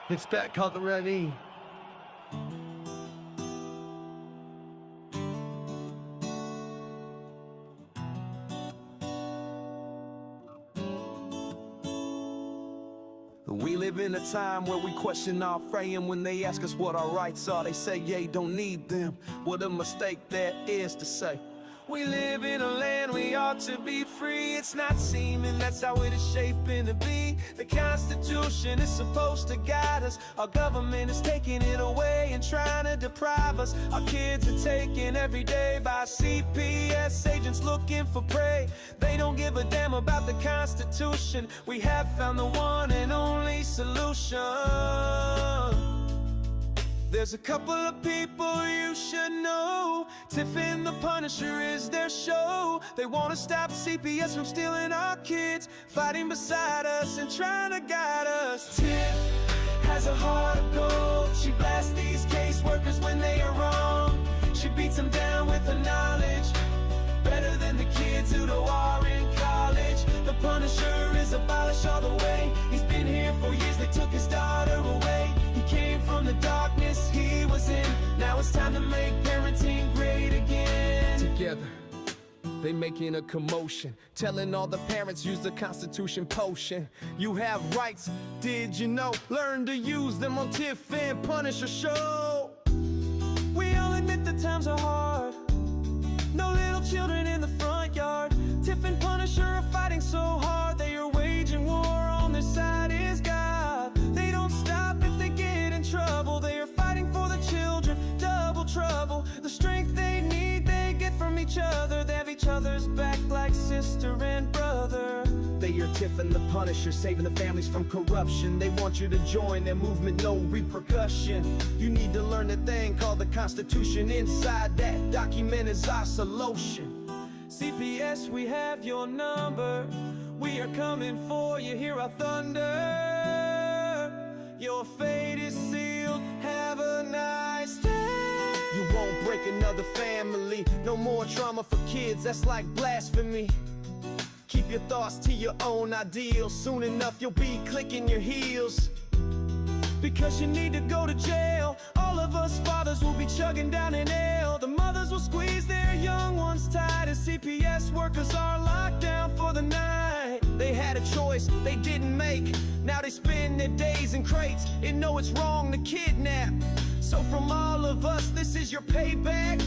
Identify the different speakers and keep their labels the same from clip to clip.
Speaker 1: Expect call the ready.
Speaker 2: We live in a time where we question our frame. When they ask us what our rights are, they say, yeah, don't need them. What a mistake that is to say. We live in a land we ought to be free. It's not seeming that's how it is shaping to be. The Constitution is supposed to guide us. Our government is taking it away and trying to deprive us. Our kids are taken every day by CPS agents looking for prey. They don't give a damn about the Constitution. We have found the one and only solution. There's a couple of people you should know. Tiff and the Punisher is their show. They want to stop CPS from stealing our kids, fighting beside us and trying to guide us. Tiff has a heart of gold. She blasts these caseworkers when they are wrong. She beats them down with her knowledge, better than the kids who are in college. The Punisher is abolished all the way. He's been here for years, they took his daughter away. He came from the darkness he was in. Now it's time to make parenting great again. Together, they making a commotion, telling all the parents use the Constitution potion. You have rights, did you know? Learn to use them on Tiff and Punisher show. We all admit the times are hard. No little children in the front yard. Tiff and Punisher are fighting so hard. They are waging war, on their side is God. They don't stop if they get in trouble. They are fighting for the children, double trouble. The strength they need, they get from each other. They have each other's back like sister and brother. They are Tiff and the Punisher, saving the families from corruption. They want you to join their movement, no repercussion. You need to learn the thing called the Constitution. Inside that document is our solution. CPS, we have your number. We are coming for you, hear our thunder. Your fate is sealed, have a nice day. You won't break another family. No more trauma for kids, that's like blasphemy. Keep your thoughts to your own ideals. Soon enough you'll be clicking your heels, because you need to go to jail. All of us fathers will be chugging down an ale. The mothers will squeeze their young ones tight, as CPS workers are locked down for the night. They had a choice they didn't make. Now they spend their days in crates and know it's wrong to kidnap. So from all of us, this is your payback.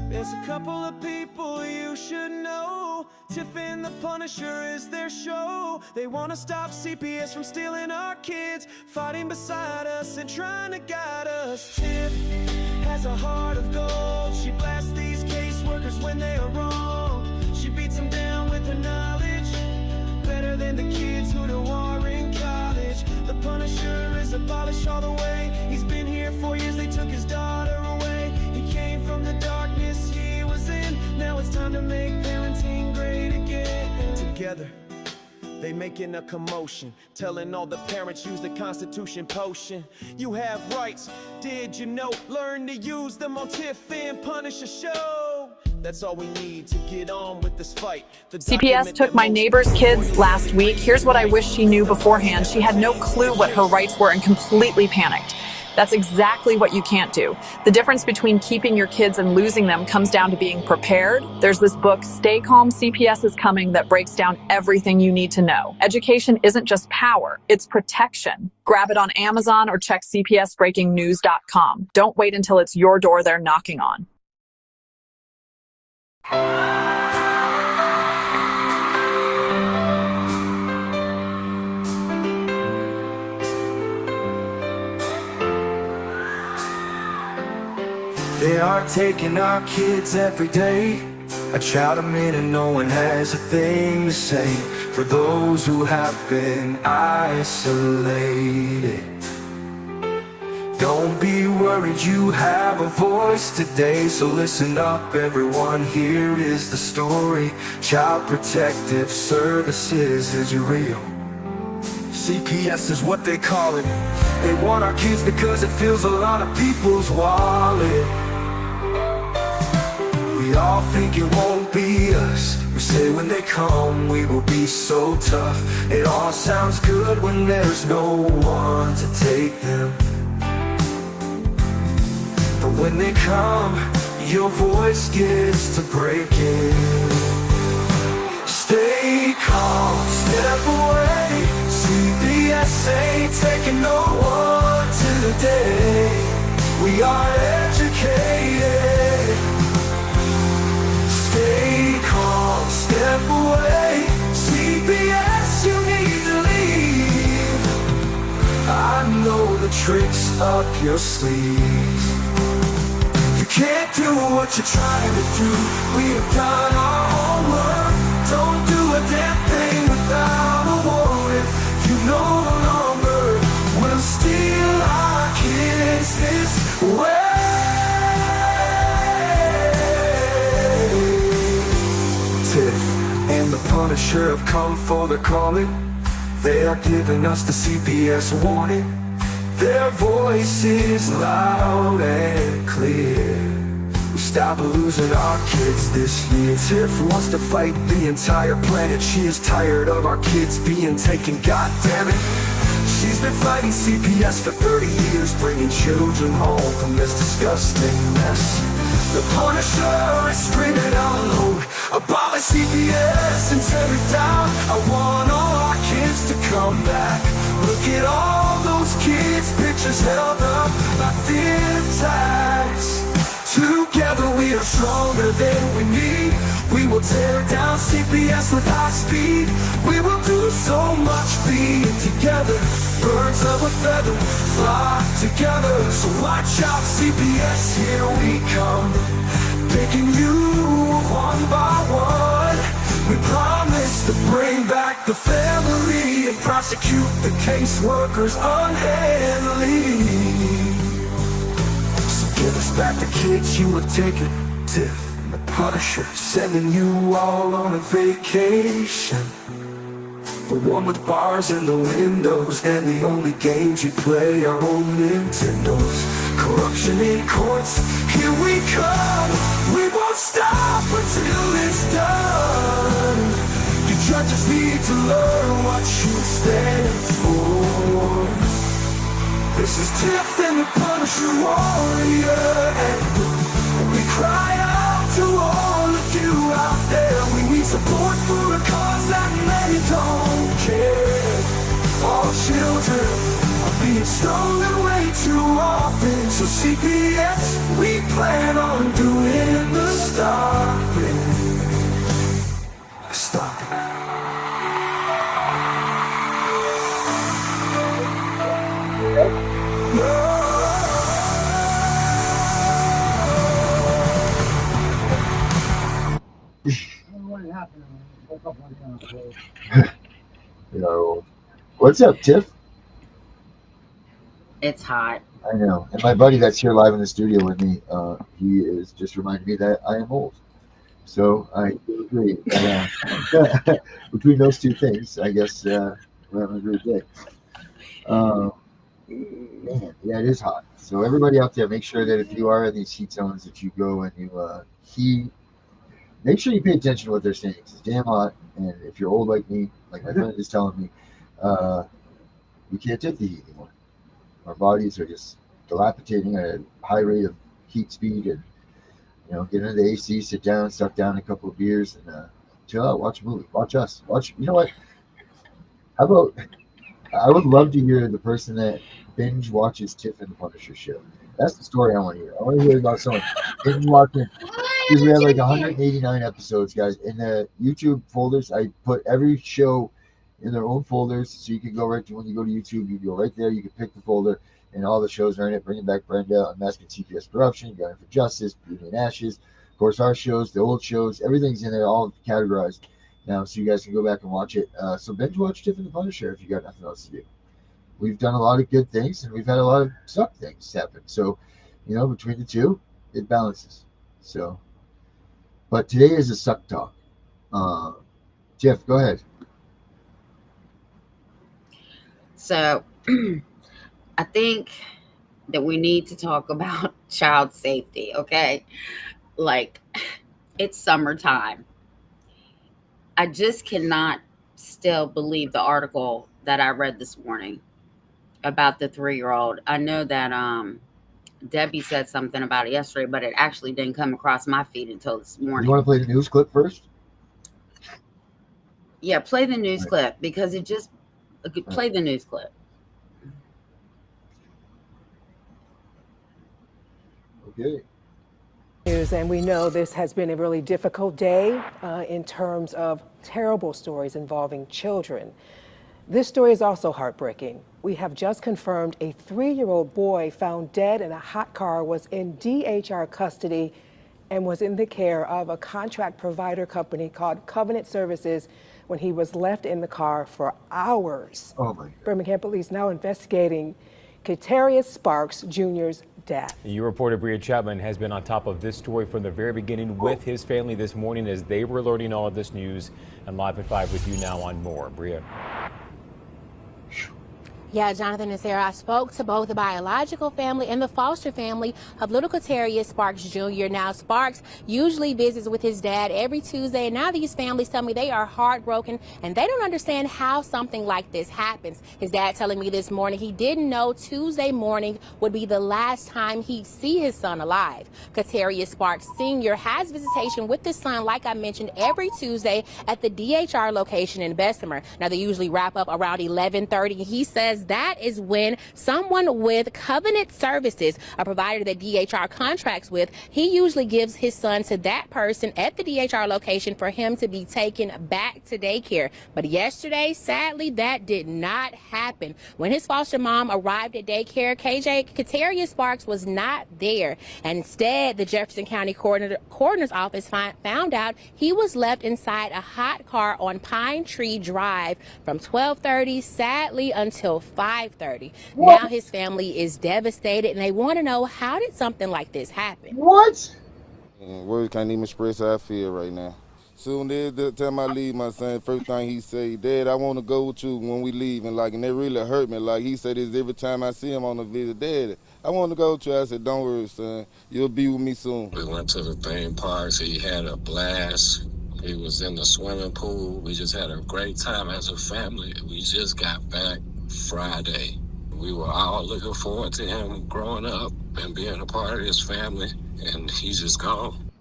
Speaker 2: There's a couple of people you should know. Tiff and the Punisher is their show. They want to stop CPS from stealing our kids, fighting beside us and trying to guide us. Tiff has a heart of gold. She blasts these caseworkers when they are wrong. She beats them down with her knowledge, better than the kids who are in college. The Punisher is abolished all the way. He's been here for years, they took his daughter away. He came from the darkness he was in. Now it's time to make parenting great again. Together, they making a commotion, telling all the parents use the Constitution potion. You have rights, did you know? Learn to use them on Tiff and Punisher show. That's all we need to get on with this fight.
Speaker 3: CPS took my neighbor's kids last week. Here's what I wish she knew beforehand. She had no clue what her rights were and completely panicked. That's exactly what you can't do. The difference between keeping your kids and losing them comes down to being prepared. There's this book, Stay Calm, CPS is Coming, that breaks down everything you need to know. Education isn't just power, it's protection. Grab it on Amazon or check cpsbreakingnews.com. Don't wait until it's your door they're knocking on.
Speaker 4: They are taking our kids every day. I shout them in and no one has a thing to say for those who have been isolated. Don't be worried, you have a voice today. So listen up everyone, here is the story. Child Protective Services is real. CPS is what they call it. They want our kids because it fills a lot of people's wallet. We all think it won't be us, We say when they come, we will be so tough. It all sounds good when there's no one to take them. But when they come, your voice gets to breaking. Stay calm, step away. CPS ain't taking no one today. We are educated. Stay calm, step away. CPS, you need to leave. I know the tricks up your sleeve. You can't do what you're trying to do. We have done our homework. Don't do a damn thing without a warrant. You no longer will steal our kids this way. Tiff and the Punisher have come for the calling. They are giving us the CPS warning. Their voice is loud and clear. We stop losing our kids this year. Tiff wants to fight the entire planet. She is tired of our kids being taken, goddammit. She's been fighting CPS for 30 years, bringing children home from this disgusting mess. The Punisher is screaming out loud, abolish CPS and tear it down. I want all our kids to come back. Look at all those kids' pictures held up like thin tags. Together we are stronger than we need. We will tear down CPS with high speed. We will do so much being together. Birds of a feather fly together. So watch out CPS, here we come. Picking you one by one. We promise to bring back the family and prosecute the caseworkers unhandily. Give us back the kids you have taken. Tiff and the Punisher sending you all on a vacation. The one with bars in the windows and the only games you play are on Nintendos. Corruption in courts, here we come. We won't stop until it's done. You judges need to learn what you stand for. This is Tiff and the Punisher warrior, and we cry out to all of you out there. We need support for a cause that many don't care. All children are being stolen way too often. So CPS, we plan on doing the stopping. Stopping.
Speaker 1: Yo, what's up, Tiff?
Speaker 5: It's hot.
Speaker 1: I know. And my buddy that's here live in the studio with me, he is just reminding me that I am old. So I do agree. Between those two things, I guess we're having a great day. Man, yeah, it is hot. So everybody out there, make sure that if you are in these heat zones, that you go and you make sure you pay attention to what they're saying. It's damn hot, and if you're old like me, like my friend is telling me, we can't take the heat anymore. Our bodies are just dilapidating at a high rate of heat speed, and get into the AC, sit down, suck down a couple of beers, and chill out, watch a movie, watch us, watch. You know what? How about? I would love to hear the person that binge watches Tiff and the Punisher show. That's the story I want to hear. I want to hear about someone binge watching. Because we have like 189 episodes, guys. In the YouTube folders, I put every show in their own folders, so you can go right to when you go to YouTube, you go right there, you can pick the folder, and all the shows are in it. Bringing Back Brenda, Unmasking CPS Corruption, Gunning for Justice, Beauty and Ashes, of course, our shows, the old shows, everything's in there, all categorized now, so you guys can go back and watch it. So binge watch Tiff and the Punisher if you got nothing else to do. We've done a lot of good things, and we've had a lot of suck things happen. So, between the two, it balances. So, but today is a suck talk. Jeff, go ahead.
Speaker 5: So I think that we need to talk about child safety, okay? Like, it's summertime. I just cannot still believe the article that I read this morning about the 3-year-old. I know that Debbie said something about it yesterday, but it actually didn't come across my feed until this
Speaker 1: You
Speaker 5: morning.
Speaker 1: want to play the news clip first?
Speaker 5: Yeah, play the news
Speaker 1: Right.
Speaker 5: clip because it just
Speaker 1: Right.
Speaker 5: play the news clip.
Speaker 1: Okay.
Speaker 6: News, and we know this has been a really difficult day in terms of terrible stories involving children. This story is also heartbreaking. We have just confirmed a 3-year-old boy found dead in a hot car was in DHR custody and was in the care of a contract provider company called Covenant Services when he was left in the car for hours.
Speaker 1: Oh my God.
Speaker 6: Birmingham police now investigating Katarius Sparks Jr.'s death.
Speaker 7: Your reporter, Bria Chapman, has been on top of this story from the very beginning with his family this morning as they were learning all of this news. And Live at 5 with you now on more. Bria.
Speaker 8: Yeah, Jonathan and Sarah, I spoke to both the biological family and the foster family of little Katarius Sparks Jr. Now, Sparks usually visits with his dad every Tuesday, and now these families tell me they are heartbroken and they don't understand how something like this happens. His dad telling me this morning he didn't know Tuesday morning would be the last time he'd see his son alive. Katarius Sparks Sr. has visitation with his son, like I mentioned, every Tuesday at the DHR location in Bessemer. Now, they usually wrap up around 11:30. He says that is when someone with Covenant Services, a provider that DHR contracts with, he usually gives his son to that person at the DHR location for him to be taken back to daycare. But yesterday, sadly, that did not happen. When his foster mom arrived at daycare, Katarius Sparks was not there. And instead, the Jefferson County Coroner's Office found out he was left inside a hot car on Pine Tree Drive from 12:30, sadly, until 5:30. Now his family is devastated and they want to know, how did something like this happen?
Speaker 1: What?
Speaker 9: And words can't even express how I feel right now. Soon as the time I leave, my son, first thing he say, Dad, I want to go with you when we leave. And and that really hurt me. Like he said this every time I see him on the visit. Dad, I want to go with you. I said, don't worry, son. You'll be with me soon.
Speaker 10: We went to the theme parks. He had a blast. He was in the swimming pool. We just had a great time as a family. We just got back Friday. We were all looking forward to him growing up and being a part of his family, and he's just gone.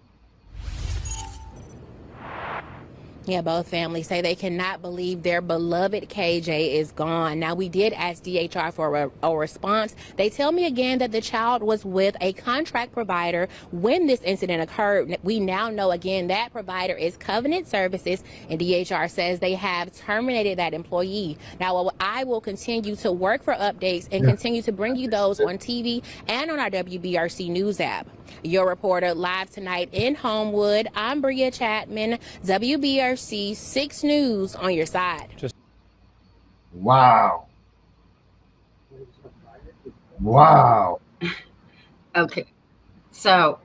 Speaker 8: Yeah, both families say they cannot believe their beloved KJ is gone. Now, we did ask DHR for a response. They tell me again that the child was with a contract provider when this incident occurred. We now know again that provider is Covenant Services, and DHR says they have terminated that employee. Now, I will continue to work for updates and continue to bring you those on TV and on our WBRC News app. Your reporter live tonight in Homewood, I'm Bria Chapman, WBRC 6 News on your side.
Speaker 1: Wow. Wow.
Speaker 5: Okay, so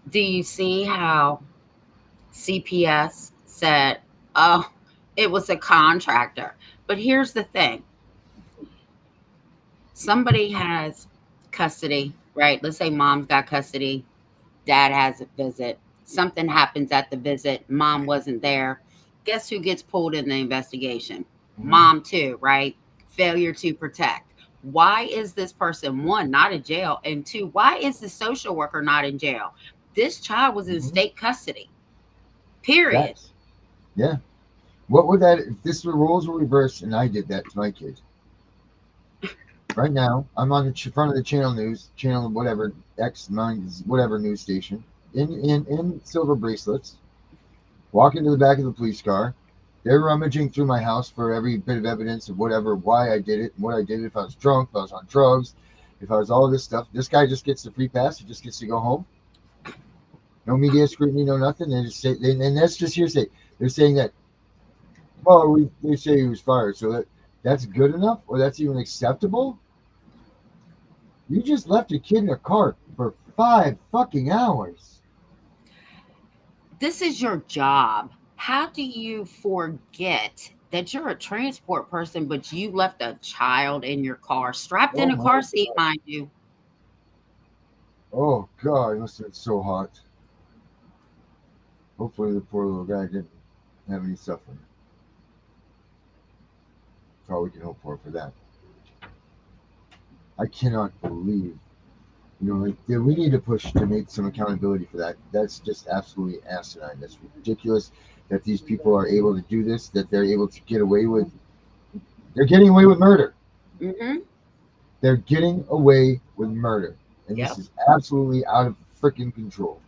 Speaker 5: do you see how CPS said, oh, it was a contractor? But here's the thing. Somebody has custody, right? Let's say mom's got custody, dad has a visit. Something happens at the visit, mom wasn't there. Guess who gets pulled in the investigation? Mom too, right? Failure to protect. Why is this person, one, not in jail? And two, why is the social worker not in jail? This child was in state custody. Period.
Speaker 1: Yeah. What would that, if this roles were reversed and I did that to my kid? Right now, I'm on the front of the channel news, channel whatever, X9, whatever news station, in silver bracelets, walk into the back of the police car. They're rummaging through my house for every bit of evidence of whatever, why I did it, and what I did, if I was drunk, if I was on drugs, if I was all this stuff. This guy just gets the free pass. He just gets to go home. No media scrutiny, no nothing. They just say, and that's just hearsay. They're saying that, well, they say he was fired, so that's good enough, or that's even acceptable? You just left a kid in a car for 5 fucking hours.
Speaker 5: This is your job. How do you forget that you're a transport person, but you left a child in your car, strapped in a car seat, mind you?
Speaker 1: Oh, God, it must have been so hot. Hopefully the poor little guy didn't have any suffering. That's all we can hope for that. I cannot believe, like we need to push to make some accountability for that. That's just absolutely asinine. That's ridiculous that these people are able to do this. That they're able to get away with. They're getting away with murder.
Speaker 5: Mm-hmm.
Speaker 1: They're getting away with murder, and
Speaker 5: Yep.
Speaker 1: this is absolutely out of freaking control.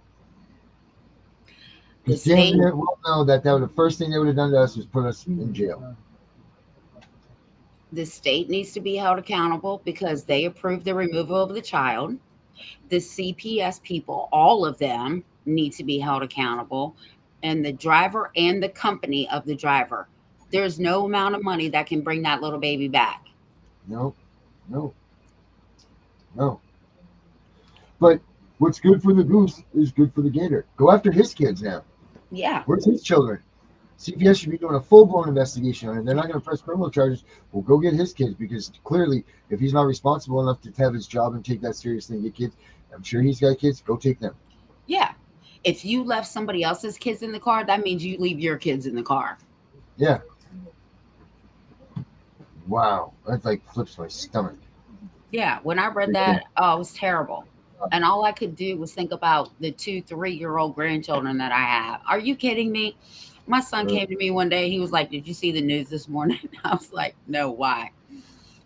Speaker 5: The
Speaker 1: Because damn
Speaker 5: state,
Speaker 1: it, we'll know that the first thing they would have done to us was put us in jail.
Speaker 5: the state needs to be held accountable because they approved the removal of the child. The CPS people, all of them, need to be held accountable, and the driver and the company of the driver. There's no amount of money that can bring that little baby back.
Speaker 1: No, no, no. But what's good for the goose is good for the gator. Go after his kids now.
Speaker 5: Yeah.
Speaker 1: Where's his children? CPS should be doing a full-blown investigation on it. They're not going to press criminal charges. Well, go get his kids, because clearly, if he's not responsible enough to have his job and take that seriously and get kids, I'm sure he's got kids. Go take them.
Speaker 5: Yeah. If you left somebody else's kids in the car, that means you leave your kids in the car.
Speaker 1: Yeah. Wow. That like flips my stomach.
Speaker 5: Yeah. When I read that, oh, it was terrible. And all I could do was think about the 2-3-year-old grandchildren that I have. Are you kidding me? My son came to me one day. He was like, "Did you see the news this morning?" I was like, "No, why?"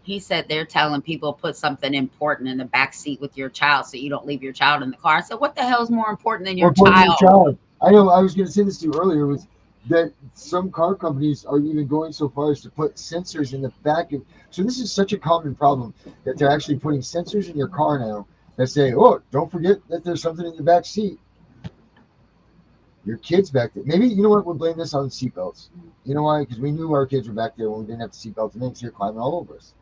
Speaker 5: He said they're telling people put something important in the back seat with your child so you don't leave your child in the car. I said, what the hell is more important than your child?
Speaker 1: I know. I was going to say this to you earlier. Was that some car companies are even going so far as to put sensors in the back of. So this is such a common problem that they're actually putting sensors in your car now that say, "Oh, don't forget that there's something in the back seat." Your kids back there. Maybe, you know what? We'll blame this on seatbelts. You know why? Because we knew our kids were back there when we didn't have the seatbelt to make, so they're climbing all over us.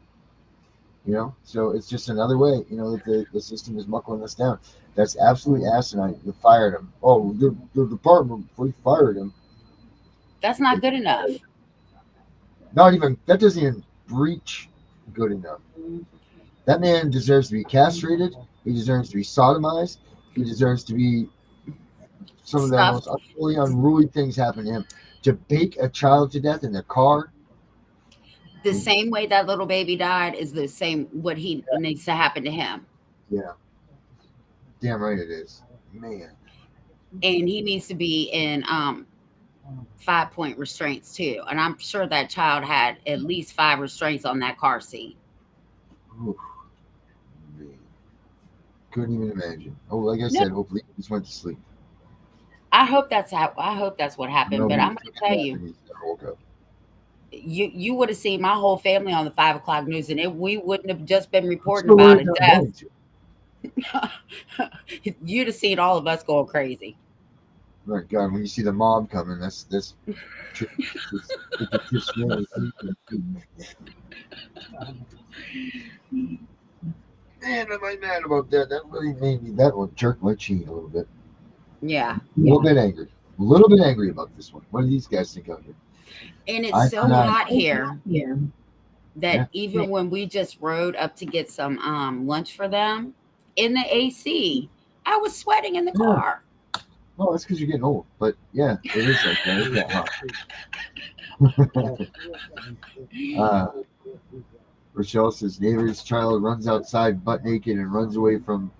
Speaker 1: So it's just another way, that the system is muckling us down. That's absolutely asinine. You fired him. Oh, the department, we fired him.
Speaker 5: That's not good enough.
Speaker 1: That doesn't even breach good enough. That man deserves to be castrated. He deserves to be sodomized. He deserves to be some of the most unruly things happen to him. To bake a child to death in the car.
Speaker 5: The same way that little baby died is the same what he needs to happen to him.
Speaker 1: Yeah. Damn right it is. Man.
Speaker 5: And he needs to be in 5-point restraints too. And I'm sure that child had at least 5 restraints on that car seat.
Speaker 1: Oof. Man. Couldn't even imagine. Oh, like I said, hopefully he just went to sleep.
Speaker 5: I hope that's what happened. But I'm going to tell you, you would have seen my whole family on the 5 o'clock news, and we wouldn't have just been reporting about a death. You'd have seen all of us going crazy.
Speaker 1: Right, God, when you see the mob coming, that's man, am I mad about that? That really made me. That one jerked my cheek a little bit.
Speaker 5: Yeah.
Speaker 1: A little bit angry. A little bit angry about this one. What do these guys think of here?
Speaker 5: And it's so hot here that even when we just rode up to get some lunch for them in the AC, I was sweating in the car.
Speaker 1: Oh, that's because you're getting old. But yeah, it is like that. It's that hot. Rochelle says neighbor's child runs outside butt naked and runs away from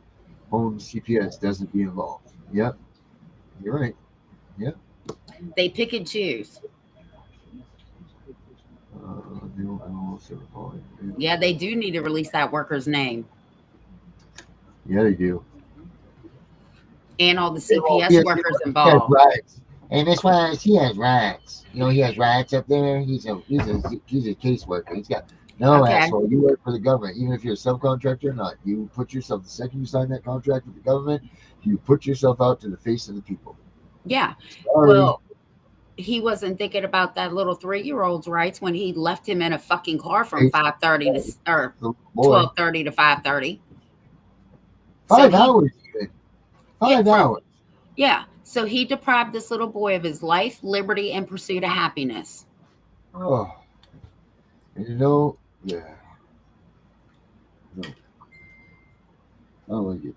Speaker 1: home. CPS doesn't be involved. Yep. You're right. Yep.
Speaker 5: They pick and choose. Yeah, they do need to release that worker's name.
Speaker 1: Yeah, they do.
Speaker 5: And all the CPS workers involved.
Speaker 1: And Miss Wise, he has rights. He has rights up there. He's a caseworker. He's got asshole. You work for the government, even if you're a subcontractor or not. You put yourself, the second you sign that contract with the government, you put yourself out to the face of the people.
Speaker 5: Yeah.
Speaker 1: Sorry.
Speaker 5: Well, he wasn't thinking about that little 3-year-old's rights when he left him in a fucking car from 5:30 to 12:30 to 5:30.
Speaker 1: 5 hours even. 5 hours.
Speaker 5: Yeah. So he deprived this little boy of his life, liberty, and pursuit of happiness.
Speaker 1: Oh. And yeah. No. I don't like it.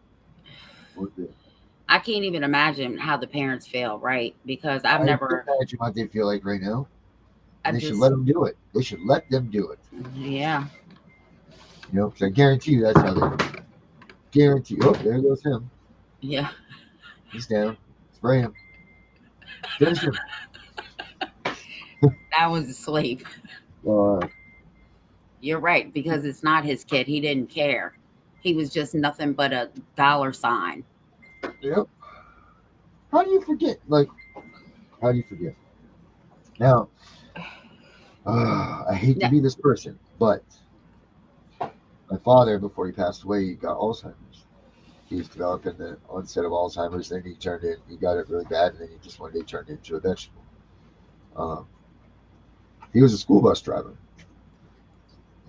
Speaker 5: I can't even imagine how the parents feel, right? Because I've
Speaker 1: I can
Speaker 5: never,
Speaker 1: imagine what they feel like right now.
Speaker 5: I
Speaker 1: And they should let
Speaker 5: just,
Speaker 1: them do it. They should let them do it.
Speaker 5: yeah,
Speaker 1: You know, because I guarantee you that's how they guarantee. Oh, there goes him.
Speaker 5: yeah.
Speaker 1: He's down. Spray him. Finish him.
Speaker 5: That was asleep.
Speaker 1: Uh,
Speaker 5: You're right, because it's not his kid. He didn't care. He was just nothing but a dollar sign.
Speaker 1: yep. How do you forget? Like, how do you forget? Now, I hate to
Speaker 5: No,
Speaker 1: be this person, but my father, before he passed away, he got Alzheimer's. He was developing the onset of Alzheimer's. Then he got it really bad, and then he just one day turned into a vegetable. Um, he was a school bus driver,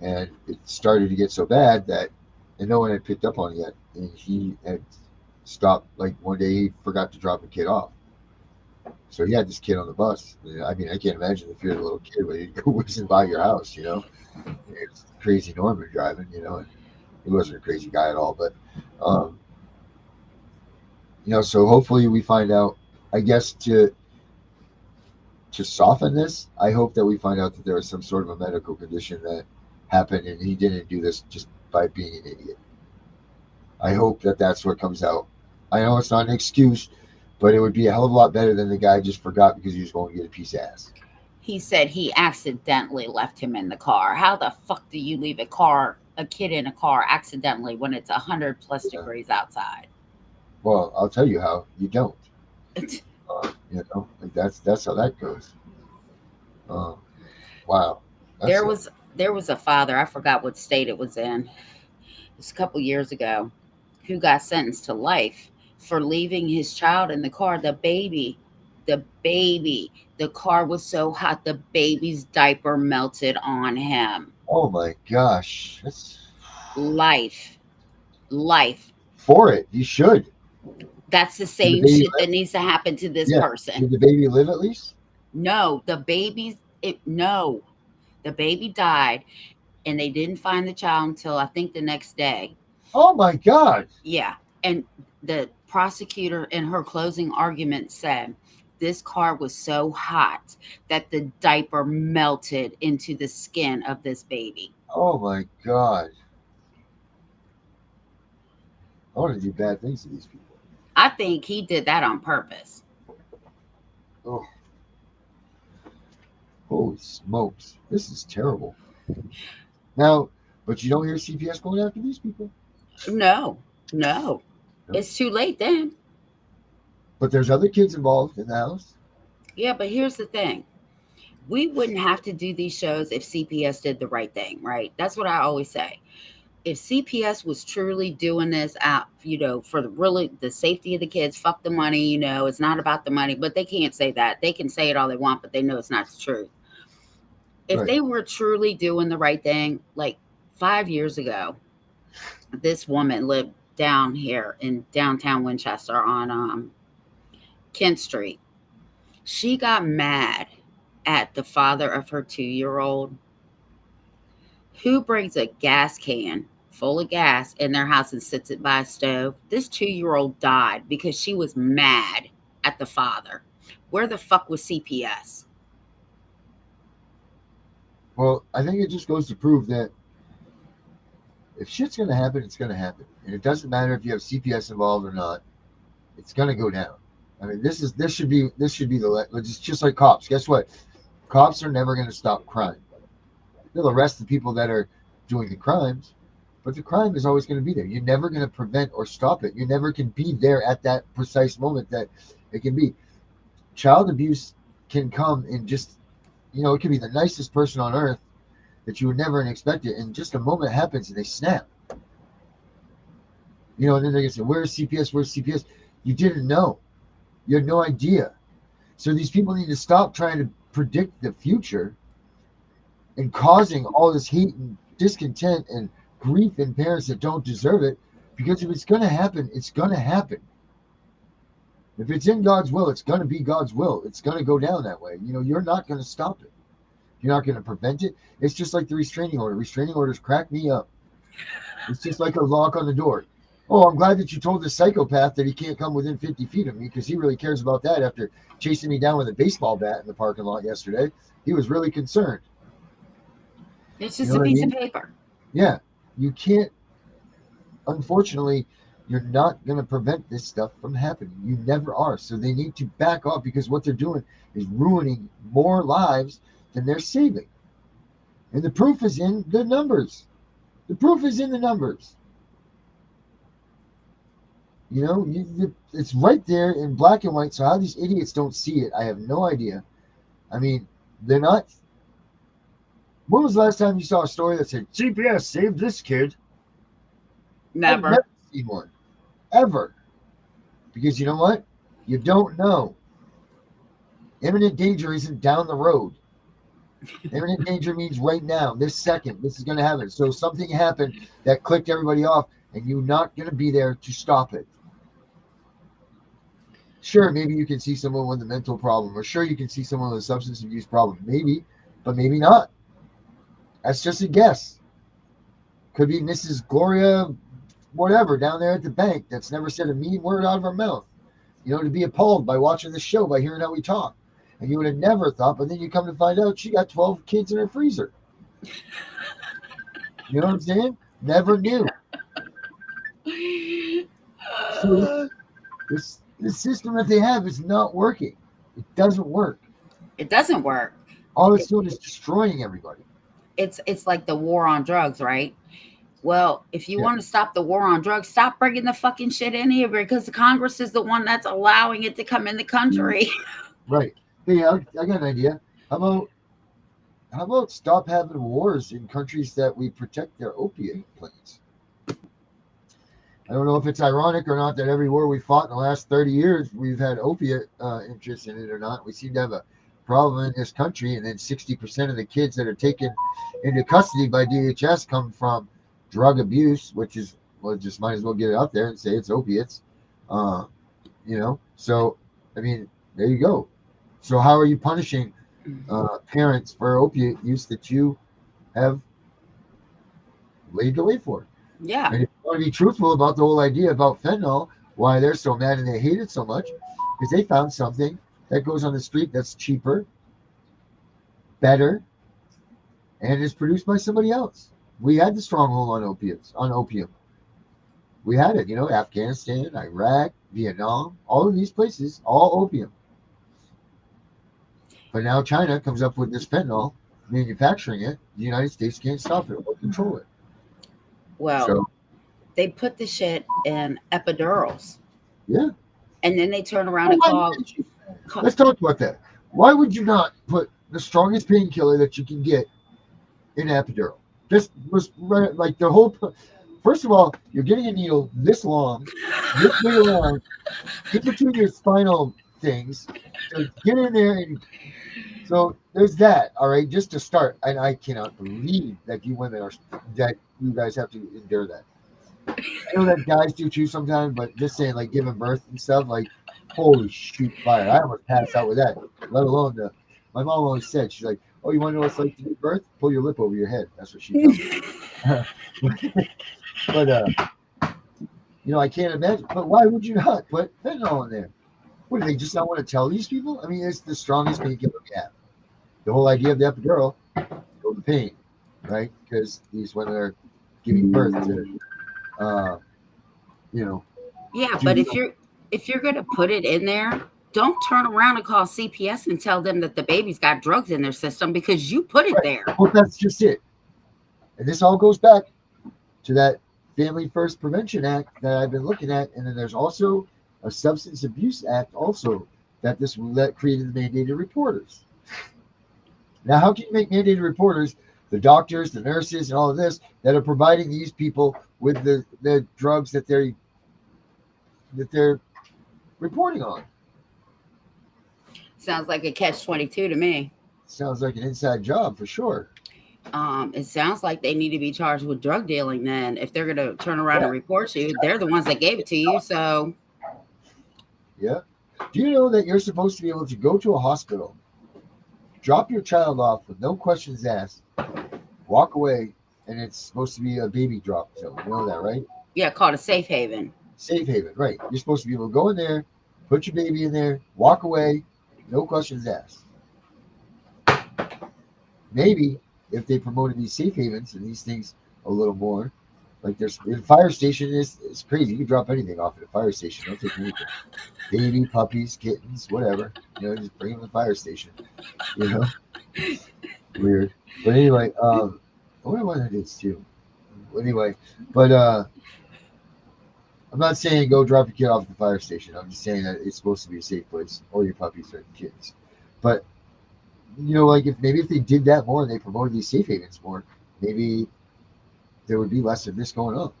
Speaker 1: and it started to get so bad that, and no one had picked up on it yet. And he had stopped. Like one day, he forgot to drop a kid off. So he had this kid on the bus. I mean, I can't imagine if you're a little kid when you go whizzing by your house. It's crazy Norman driving. And he wasn't a crazy guy at all, but. So hopefully we find out, I guess to soften this, I hope that we find out that there was some sort of a medical condition that happened and he didn't do this just by being an idiot. I hope that that's what comes out. I know it's not an excuse, but it would be a hell of a lot better than the guy just forgot because he was going to get a piece of ass.
Speaker 5: he said he accidentally left him in the car. How the fuck do you leave a kid in a car accidentally when it's 100+ degrees outside?
Speaker 1: Well, I'll tell you how you don't. Like that's how that goes. Wow.
Speaker 5: There was a father, I forgot what state it was in. It was a couple years ago, who got sentenced to life for leaving his child in the car. The baby, the car was so hot, the baby's diaper melted on him.
Speaker 1: Oh my gosh. That's
Speaker 5: Life.
Speaker 1: for it. You should.
Speaker 5: That's the
Speaker 1: Did the
Speaker 5: same
Speaker 1: baby
Speaker 5: shit that
Speaker 1: live?
Speaker 5: needs to happen to this
Speaker 1: Yeah.
Speaker 5: person.
Speaker 1: Did the baby live at least?
Speaker 5: No, the baby died, and they didn't find the child until I think the next day.
Speaker 1: Oh my God.
Speaker 5: Yeah. And the prosecutor in her closing argument said this car was so hot that the diaper melted into the skin of this baby.
Speaker 1: Oh my God. I want to do bad things to these people.
Speaker 5: I think he did that on purpose.
Speaker 1: Oh. Holy smokes. This is terrible. Now, but you don't hear CPS going after these people.
Speaker 5: No. It's too late then.
Speaker 1: But there's other kids involved in the house.
Speaker 5: Yeah, but here's the thing. We wouldn't have to do these shows if CPS did the right thing, right? That's what I always say. If CPS was truly doing this out, for the safety of the kids, fuck the money, it's not about the money, but they can't say that. They can say it all they want, but they know it's not the truth. If
Speaker 1: Right.
Speaker 5: they were truly doing the right thing, like 5 years ago, this woman lived down here in downtown Winchester on Kent Street. She got mad at the father of her 2-year-old, who brings a gas can full of gas in their house and sits it by a stove. This 2-year-old died because she was mad at the father. Where the fuck was CPS?
Speaker 1: Well, I think it just goes to prove that if shit's going to happen, it's going to happen. And it doesn't matter if you have CPS involved or not. It's going to go down. I mean, this should be it's just like cops. Guess what? Cops are never going to stop crime. They'll arrest the people that are doing the crimes, but the crime is always going to be there. You're never going to prevent or stop it. You never can be there at that precise moment that it can be. Child abuse can come in just, it can be the nicest person on earth that you would never expect it. And just a moment happens and they snap. And then they're going to say, where's CPS? Where's CPS? You didn't know. You had no idea. So these people need to stop trying to predict the future and causing all this hate and discontent and grief in parents that don't deserve it. Because if it's going to happen, it's going to happen. If it's in God's will, it's going to be God's will. It's going to go down that way. You're not going to stop it. You're not going to prevent it. It's just like the restraining order. Restraining orders crack me up. It's just like a lock on the door. Oh, I'm glad that you told the psychopath that he can't come within 50 feet of me because he really cares about that after chasing me down with a baseball bat in the parking lot yesterday. He was really concerned.
Speaker 5: It's
Speaker 1: You
Speaker 5: just
Speaker 1: know
Speaker 5: a
Speaker 1: what I
Speaker 5: piece of
Speaker 1: mean?
Speaker 5: paper.
Speaker 1: Yeah. You can't, unfortunately, you're not going to prevent this stuff from happening. You never are. So they need to back off because what they're doing is ruining more lives than they're saving. And the proof is in the numbers. The proof is in the numbers. You know, it's right there in black and white. So how these idiots don't see it, I have no idea. I mean, they're not. When was the last time you saw a story that said CPS saved this kid? I've
Speaker 5: Never.
Speaker 1: never seen one, ever. Because you know what? You don't know. Imminent danger isn't down the road. Imminent danger means right now, this second, this is going to happen. So something happened that clicked everybody off, and you're not going to be there to stop it. Sure, maybe you can see someone with a mental problem, or sure, you can see someone with a substance abuse problem. Maybe, but maybe not. That's just a guess. Could be Mrs. Gloria, whatever, down there at the bank that's never said a mean word out of her mouth. You know, to be appalled by watching the show, by hearing how we talk. And you would have never thought, but then you come to find out she got 12 kids in her freezer. You know what I'm saying? Never knew. So the system that they have is not working. It doesn't work.
Speaker 5: It doesn't work.
Speaker 1: All it's doing is destroying everybody.
Speaker 5: It's like the war on drugs, right? Well, if you want to stop the war on drugs, stop bringing the fucking shit in here because the Congress is the one that's allowing it to come in the country.
Speaker 1: Right. Hey, I got an idea. How about stop having wars in countries that we protect their opiate plants? I don't know if it's ironic or not that every war we fought in the last 30 years, we've had opiate interest in it or not. We seem to have a problem in this country, and then 60% of the kids that are taken into custody by DHS come from drug abuse, which is, well, just might as well get it out there and say it's opiates. You know, so, I mean, there you go. So how are you punishing parents for opiate use that you have laid the way for?
Speaker 5: Yeah.
Speaker 1: And if you want to be truthful about the whole idea about fentanyl, why they're so mad and they hate it so much, is they found something that goes on the street that's cheaper, better, and is produced by somebody else. We had the stronghold on opium. We had it, you know, Afghanistan, Iraq, Vietnam, all of these places, all opium. But now China comes up with this fentanyl, manufacturing it. The United States can't stop it or control it.
Speaker 5: Well,
Speaker 1: So,
Speaker 5: they put the shit in epidurals.
Speaker 1: yeah.
Speaker 5: And then they turn around and call.
Speaker 1: Let's talk about that. Why would you not put the strongest painkiller that you can get in epidural? Just was like the whole. First of all, you're getting a needle this long, this big around, in between your spinal things. So get in there, and so there's that. All right, just to start. And I cannot believe that you guys have to endure that. I know that guys do too sometimes, but just saying, like giving birth and stuff, like holy shoot fire! I almost passed out with that. Let alone my mom always said, she's like, "Oh, you want to know what it's like to give birth? Pull your lip over your head." That's what she tells me. But you know, I can't imagine. But why would you not put fentanyl in there? What do they just not want to tell these people? I mean, it's the strongest painkiller we have. The whole idea of the epidural, go the pain, right? Because these women are giving birth to. You know.
Speaker 5: Yeah, but if you're gonna put it in there, don't turn around and call CPS and tell them that the baby's got drugs in their system because you put it there.
Speaker 1: Well, that's just it. And this all goes back to that Family First Prevention Act that I've been looking at, and then there's also a Substance Abuse Act also that created the mandated reporters. Now, how can you make mandated reporters, the doctors, the nurses, and all of this that are providing these people with the drugs that they're reporting on?
Speaker 5: Sounds like a catch-22 to me.
Speaker 1: Sounds like an inside job for sure.
Speaker 5: It sounds like they need to be charged with drug dealing then. If they're going to turn around and report you, they're the ones that gave it to you, so.
Speaker 1: Yeah. Do you know that you're supposed to be able to go to a hospital, drop your child off with no questions asked, walk away, and it's supposed to be a baby drop? So you know that, right?
Speaker 5: Yeah, called a safe haven.
Speaker 1: Safe haven, right? You're supposed to be able to go in there, put your baby in there, walk away, no questions asked. Maybe if they promoted these safe havens and these things a little more, like there's the fire station is crazy. You can drop anything off at a fire station. They'll take anything. Baby, puppies, kittens, whatever. Just bring them to the fire station. You know, weird. But anyway, I wonder why that is too. Anyway, but I'm not saying go drop your kid off at the fire station. I'm just saying that it's supposed to be a safe place, or your puppies or kids. But like if they did that more and they promoted these safe havens more, maybe there would be less of this going on.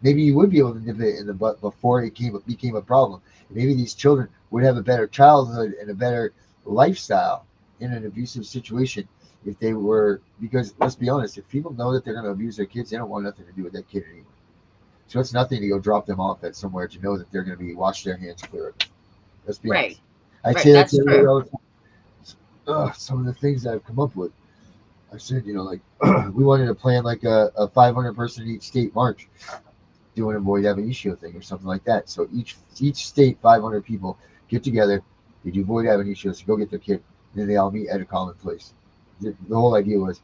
Speaker 1: Maybe you would be able to nip it in the butt before it became a problem. Maybe these children would have a better childhood and a better lifestyle in an abusive situation if they were, because let's be honest, if people know that they're going to abuse their kids, they don't want nothing to do with that kid anymore. So it's nothing to go drop them off at somewhere to know that they're going to be wash their hands clear of it. Let's be honest. I say that to everybody all the time. Some of the things that I've come up with. I said, like we wanted to plan like a 500 person in each state march, doing a Void Avenue thing or something like that. So each state, 500 people get together, they do Void Avenue shows, go get their kid, and then they all meet at a common place. The whole idea was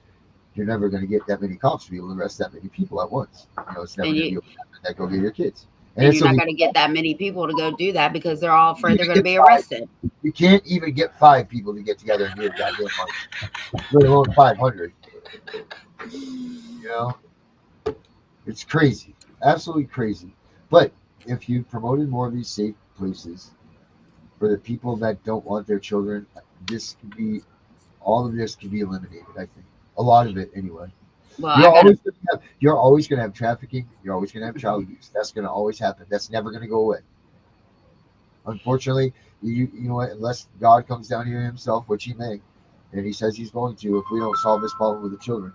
Speaker 1: you're never going to get that many cops to be able to arrest that many people at once. It's never going to be able to happen that go get your kids.
Speaker 5: And you're not going to get that many people to go do that because they're all afraid they're going to be arrested.
Speaker 1: You can't even get 5 people to get together and do a goddamn march, let alone 500. It's crazy, absolutely crazy. But if you promoted more of these safe places for the people that don't want their children, all of this could be eliminated. I think a lot of it, anyway.
Speaker 5: Well,
Speaker 1: you're always going to have trafficking. You're always going to have child abuse. That's going to always happen. That's never going to go away. Unfortunately, you know what? Unless God comes down here himself, which he may, and he says he's going to, if we don't solve this problem with the children.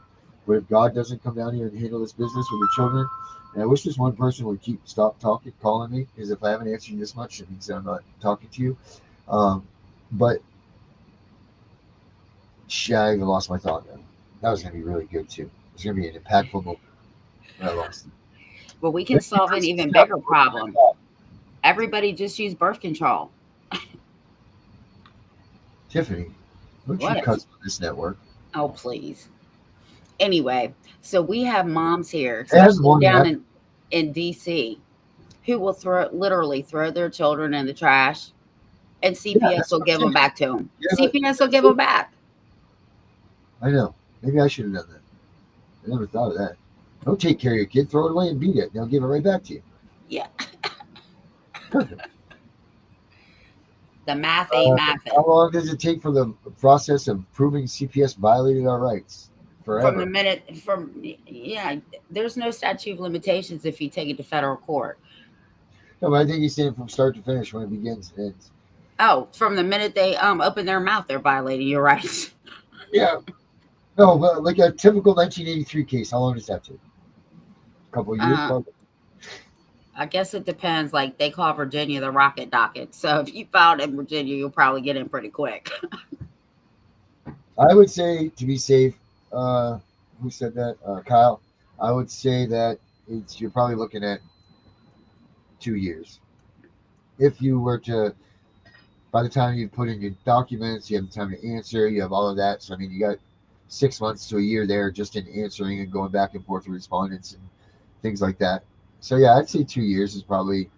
Speaker 1: But if God doesn't come down here and handle this business with the children, and I wish this one person would stop calling me, because if I haven't answered you this much, it means that I'm not talking to you. But I even lost my thought now. That was going to be really good too. It's going to be an impactful moment. I lost it.
Speaker 5: Well, we can solve an even bigger problem. Everybody just use birth control.
Speaker 1: Tiffany, don't you cuss on this network?
Speaker 5: Oh, please. Anyway, so we have moms here, down in DC, who will literally throw their children in the trash, and CPS will give them back to them. CPS will give them back.
Speaker 1: I know. Maybe I should have done that. I never thought of that. Don't take care of your kid. Throw it away and beat it. They'll give it right back to you.
Speaker 5: Yeah. Perfect. The math ain't math.
Speaker 1: How long does it take for the process of proving CPS violated our rights? Forever.
Speaker 5: From the minute, there's no statute of limitations if you take it to federal court.
Speaker 1: No, but I think he's saying from start to finish when it begins and ends.
Speaker 5: Oh, from the minute they open their mouth, they're violating your rights.
Speaker 1: Yeah. No, but like a typical 1983 case, how long does that take? A couple of years, probably.
Speaker 5: I guess it depends. Like they call Virginia the rocket docket. So if you filed in Virginia, you'll probably get in pretty quick.
Speaker 1: I would say, to be safe, who said that? Kyle. I would say that you're probably looking at 2 years. If you were to, by the time you put in your documents, you have the time to answer, you have all of that. So, I mean, you got 6 months to a year there just in answering and going back and forth with respondents and things like that. So, yeah, I'd say 2 years is probably,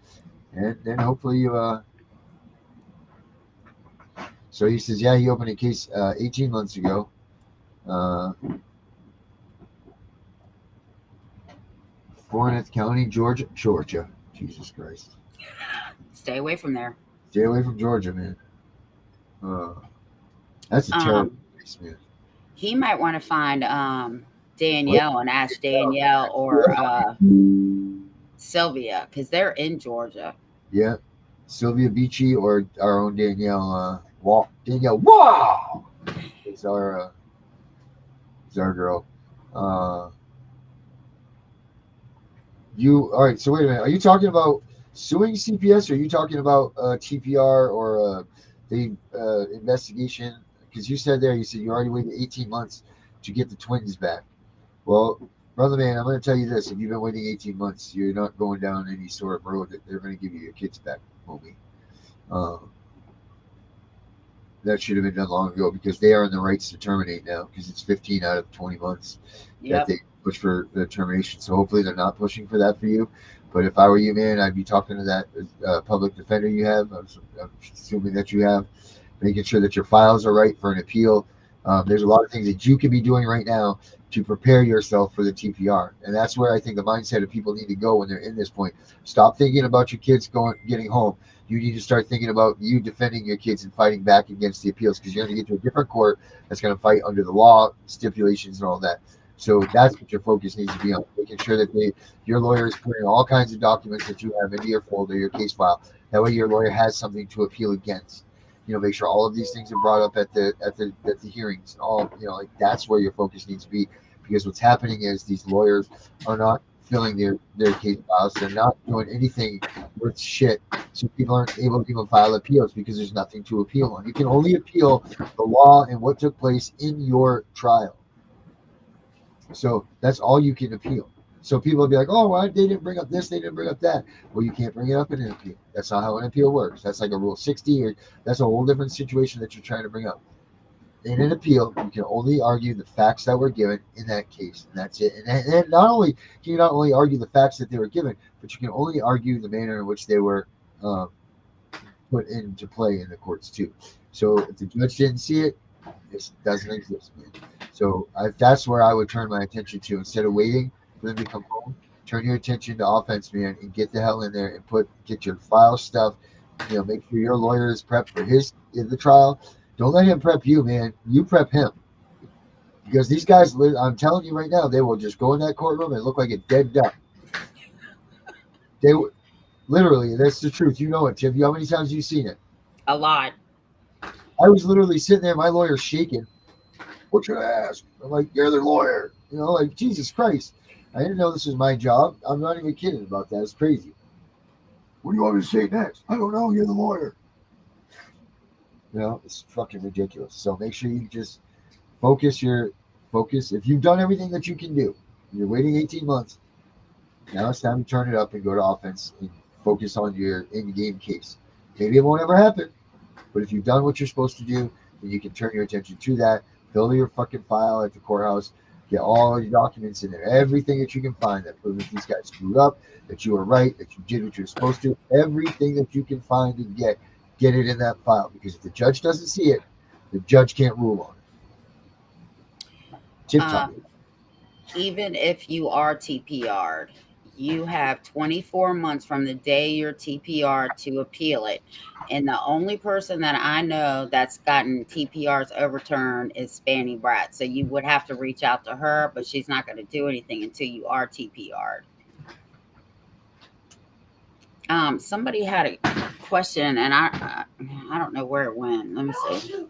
Speaker 1: and then hopefully you, so he says, yeah, he opened a case 18 months ago. Fort County, Georgia. Jesus Christ.
Speaker 5: Stay away from there.
Speaker 1: Stay away from Georgia, man. That's a terrible place, man.
Speaker 5: He might want to find Danielle and ask Danielle or Sylvia, because they're in Georgia.
Speaker 1: Yeah. Sylvia Beachy or our own Danielle Danielle Wow is our girl. All right, so wait a minute. Are you talking about suing CPS, or are you talking about TPR or the investigation? Because you said you already waited 18 months to get the twins back. Well, Brother man, I'm going to tell you this. If you've been waiting 18 months, you're not going down any sort of road that they're going to give you your kids back, homie. Um, that should have been done long ago because they are in the rights to terminate now because it's 15 out of 20 months that
Speaker 5: Yep.
Speaker 1: they push for the termination. So hopefully they're not pushing for that for you. But if I were you, man, I'd be talking to that public defender you have. I'm assuming that you have, making sure that your files are right for an appeal. There's a lot of things that you can be doing right now to prepare yourself for the TPR, and that's where I think the mindset of people need to go when they're in this point. Stop thinking about your kids getting home. You need to start thinking about you defending your kids and fighting back against the appeals because you're going to get to a different court that's going to fight under the law stipulations and all that. So that's what your focus needs to be on, making sure that your lawyer is putting all kinds of documents that you have into your folder, your case file. That way, your lawyer has something to appeal against. Make sure all of these things are brought up at the hearings. All like that's where your focus needs to be, because what's happening is these lawyers are not filling their case files. They're not doing anything worth shit. So people aren't able to even file appeals because there's nothing to appeal on. You can only appeal the law and what took place in your trial. So that's all you can appeal. So people will be like, oh, well, they didn't bring up this, they didn't bring up that. Well, you can't bring it up in an appeal. That's not how an appeal works. That's like a Rule 60, or that's a whole different situation that you're trying to bring up. In an appeal, you can only argue the facts that were given in that case, and that's it. And not only can you not only argue the facts that they were given, but you can only argue the manner in which they were put into play in the courts too. So if the judge didn't see it, this doesn't exist, man. So that's where I would turn my attention to instead of waiting for them to come home. Turn your attention to offense, man, and get the hell in there and get your file stuff. Make sure your lawyer is prepped for the trial. Don't let him prep you, man. You prep him, because these guys, I'm telling you right now, they will just go in that courtroom and look like a dead duck. They literally, that's the truth. You know it, Tiff. How many times have you seen it?
Speaker 5: A lot.
Speaker 1: I was literally sitting there, my lawyer's shaking. What should I ask? I'm like, you're the lawyer. Like, Jesus Christ. I didn't know this was my job. I'm not even kidding about that. It's crazy. What do you want me to say next? I don't know. You're the lawyer. It's fucking ridiculous. So make sure you just focus. If you've done everything that you can do, you're waiting 18 months. Now it's time to turn it up and go to offense and focus on your in-game case. Maybe it won't ever happen, but if you've done what you're supposed to do, then you can turn your attention to that. Fill your fucking file at the courthouse. Get all your documents in there. Everything that you can find that proves that these guys screwed up, that you were right, that you did what you're supposed to. Everything that you can find and get it in that file. Because if the judge doesn't see it, the judge can't rule on it. Tip-top.
Speaker 5: Even if you are TPR'd, you have 24 months from the day you're TPR to appeal it. And the only person that I know that's gotten TPRs overturned is Spanny Brat. So you would have to reach out to her, but she's not going to do anything until you are TPR'd. Somebody had a question, and I don't know where it went. Let me see.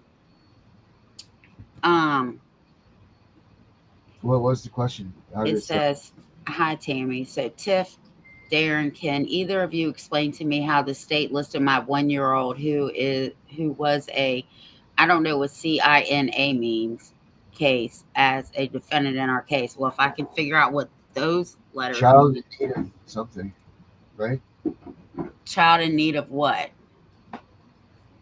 Speaker 1: What was the question?
Speaker 5: It says, hi, Tammy. So, Tiff, Darren, can either of you explain to me how the state listed my 1-year-old who was a, I don't know what CINA means, case as a defendant in our case? Well, if I can figure out what those letters
Speaker 1: child
Speaker 5: mean.
Speaker 1: in need of something, right?
Speaker 5: Child in need of what?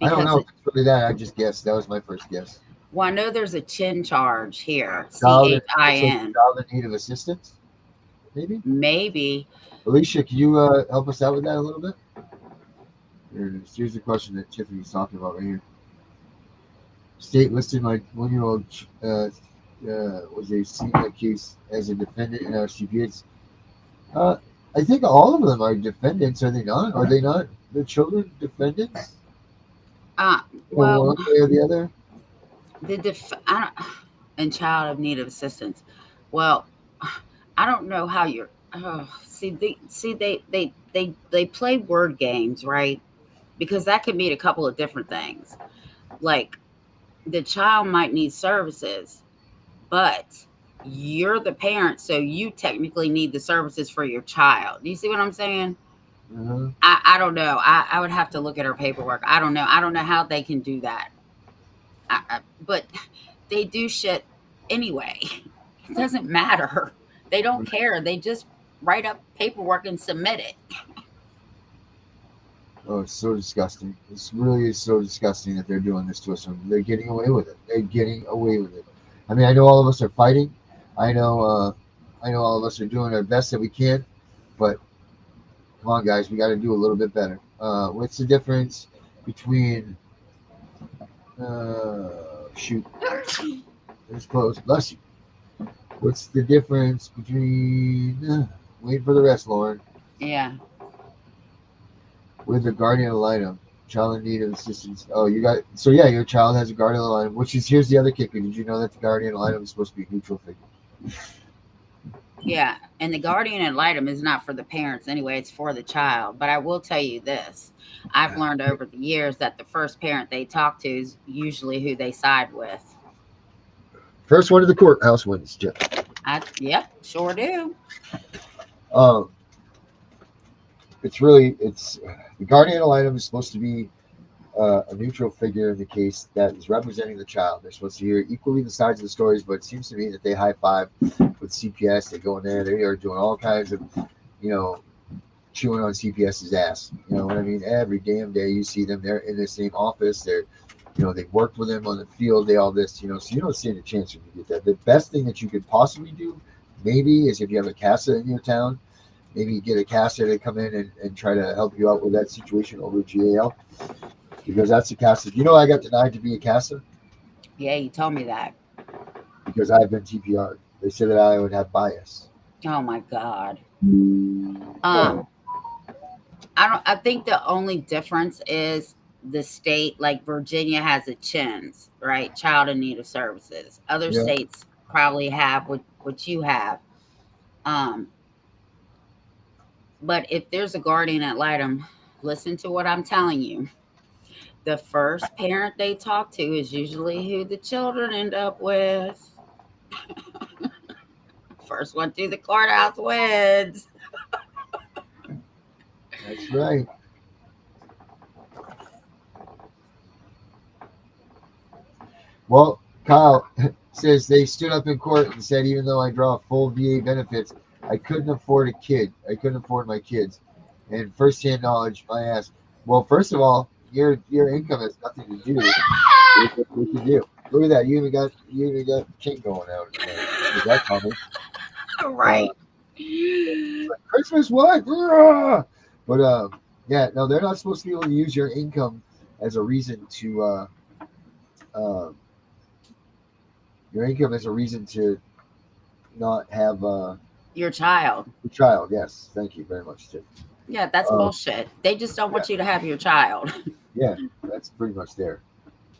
Speaker 1: I don't know if it's really that. I just guessed. That was my first guess.
Speaker 5: Well, I know there's a chin charge here.
Speaker 1: CHIN.
Speaker 5: Child
Speaker 1: in need of assistance? Maybe?
Speaker 5: Maybe.
Speaker 1: Alicia, can you help us out with that a little bit? Here's the question that Tiffany's talking about right here. State listed my 1-year-old was a CINA case as a defendant in our CPS. I think all of them are defendants, are they not? Are they not the children defendants?
Speaker 5: Well,
Speaker 1: one way or the other?
Speaker 5: And child in need of assistance. Well, I don't know how you're. They play word games, right? Because that could mean a couple of different things. Like the child might need services, but you're the parent, so you technically need the services for your child. Do you see what I'm saying?
Speaker 1: Mm-hmm.
Speaker 5: I don't know. I would have to look at her paperwork. I don't know. I don't know how they can do that. But they do shit anyway. It doesn't matter. They don't care. They just write up paperwork and submit it.
Speaker 1: Oh, it's so disgusting. It's really so disgusting that they're doing this to us. They're getting away with it. They're getting away with it. I mean, I know all of us are fighting. I know, I know all of us are doing our best that we can, but come on, guys, we got to do a little bit better. What's the difference between shoot? It's close. Bless you. What's the difference between wait for the rest, Lauren?
Speaker 5: Yeah.
Speaker 1: With the guardian ad litem, child in need of assistance. Oh, you got so yeah, your child has a guardian ad litem, which is here's the other kicker. Did you know that the guardian ad litem is supposed to be a neutral figure?
Speaker 5: Yeah, and the guardian ad litem is not for the parents anyway, it's for the child. But I will tell you this. I've learned over the years that the first parent they talk to is usually who they side with.
Speaker 1: First one to the courthouse wins, Jeff.
Speaker 5: Yep, sure do.
Speaker 1: It's the guardian ad litem is supposed to be a neutral figure in the case that is representing the child. They're supposed to hear equally the sides of the stories, but it seems to me that they high five with CPS. They go in there, they are doing all kinds of, chewing on CPS's ass. You know what I mean? Every damn day you see them. They're in the same office. They've worked with them on the field. They all this, so you don't stand a chance when you get that. The best thing that you could possibly do, maybe, is if you have a CASA in your town, maybe get a CASA to come in and try to help you out with that situation over GAL. Because that's a CASA. I got denied to be a CASA?
Speaker 5: Yeah, you told me that.
Speaker 1: Because I've been TPR'd. They said that I would have bias.
Speaker 5: Oh my God. I think the only difference is the state, like Virginia has a CHINS, right? Child in Need of Services. Other states probably have what you have. But if there's a guardian ad litem, listen to what I'm telling you. The first parent they talk to is usually who the children end up with. First one to the courthouse wins.
Speaker 1: That's right. Well, Kyle says they stood up in court and said, even though I draw full VA benefits, I couldn't afford a kid. I couldn't afford my kids. And firsthand knowledge, my ass. Well, first of all, your income has nothing to do with what you do. Look at that. You even got chain going out. Is that coming?
Speaker 5: Right.
Speaker 1: Christmas what? But yeah, no, they're not supposed to be able to use your income as a reason to your income as a reason to not have
Speaker 5: your child.
Speaker 1: Your child, yes. Thank you very much, Tiff.
Speaker 5: Yeah, that's bullshit. They just don't want you to have your child.
Speaker 1: Yeah, that's pretty much there.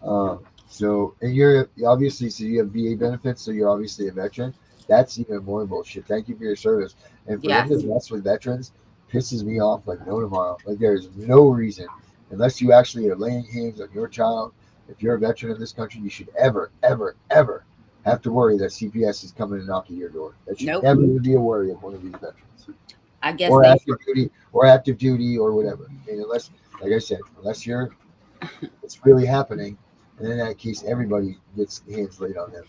Speaker 1: So, and you're obviously, so you have VA benefits, so you're obviously a veteran. That's even more bullshit. Thank you for your service. And for them to mess with veterans pisses me off like no tomorrow. Like there's no reason, unless you actually are laying hands on your child. If you're a veteran of this country, you should ever, ever, ever have to worry that CPS is coming and knocking your door. That should never be a worry of one of these veterans.
Speaker 5: I guess
Speaker 1: or active duty or whatever. I mean, unless, like I said, unless it's really happening, and in that case, everybody gets hands laid on them.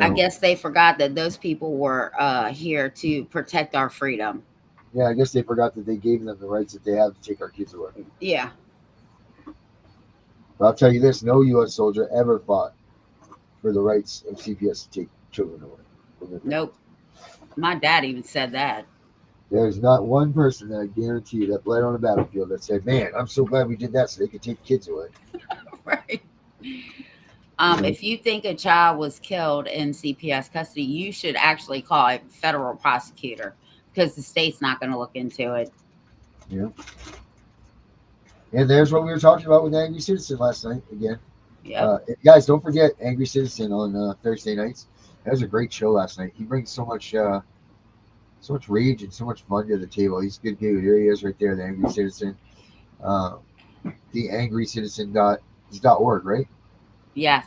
Speaker 5: I guess they forgot that those people were here to protect our freedom.
Speaker 1: Yeah, I guess they forgot that they gave them the rights that they have to take our kids away.
Speaker 5: Yeah.
Speaker 1: But I'll tell you this: no U.S. soldier ever fought for the rights of CPS to take children away.
Speaker 5: Nope. My dad even said that.
Speaker 1: There's not one person that I guarantee you that bled on the battlefield that said, "Man, I'm so glad we did that so they could take kids away."
Speaker 5: Right. If you think a child was killed in CPS custody, you should actually call a federal prosecutor because the state's not going to look into it.
Speaker 1: Yeah. And there's what we were talking about with Angry Citizen last night again.
Speaker 5: Yeah.
Speaker 1: Guys, don't forget Angry Citizen on Thursday nights. That was a great show last night. He brings so much rage and so much fun to the table. He's a good dude. Here he is right there, the Angry Citizen. TheAngryCitizen.org, right?
Speaker 5: Yes.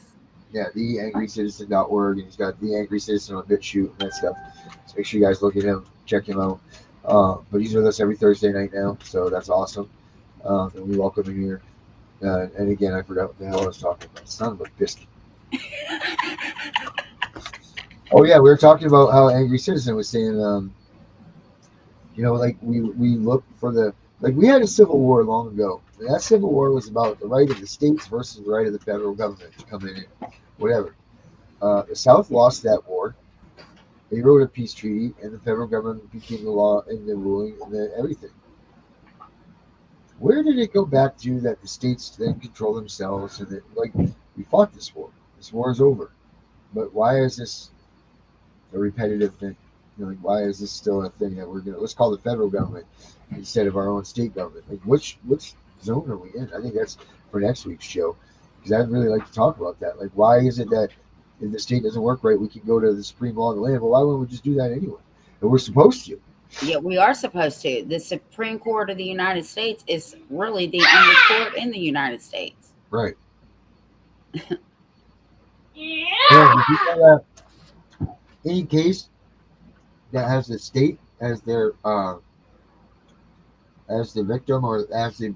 Speaker 1: Yeah, TheAngryCitizen.org, and he's got The Angry Citizen on BitChute and that stuff. So make sure you guys look at him, check him out. But he's with us every Thursday night now, so that's awesome. And we welcome him here. And again, I forgot what the hell I was talking about. Son of a biscuit. Oh yeah, we were talking about how Angry Citizen was saying, like we look for like we had a civil war long ago. And that civil war was about the right of the states versus the right of the federal government to come in and whatever. The South lost that war. They wrote a peace treaty, and the federal government became the law and the ruling and everything. Where did it go back to that the states then control themselves and that like we fought this war? This war is over. But why is this a repetitive thing? Like why is this still a thing that we're gonna let's call the federal government instead of our own state government? Like which zone are we in? I think that's for next week's show because I'd really like to talk about that. Like why is it that if the state doesn't work right, we can go to the supreme law of the land? But why wouldn't we just do that anyway? And we're supposed to.
Speaker 5: Yeah, we are supposed to. The Supreme Court of the United States is really the only court in the United States.
Speaker 1: Right. Yeah, did you know that any case that has the state as their as the victim or as the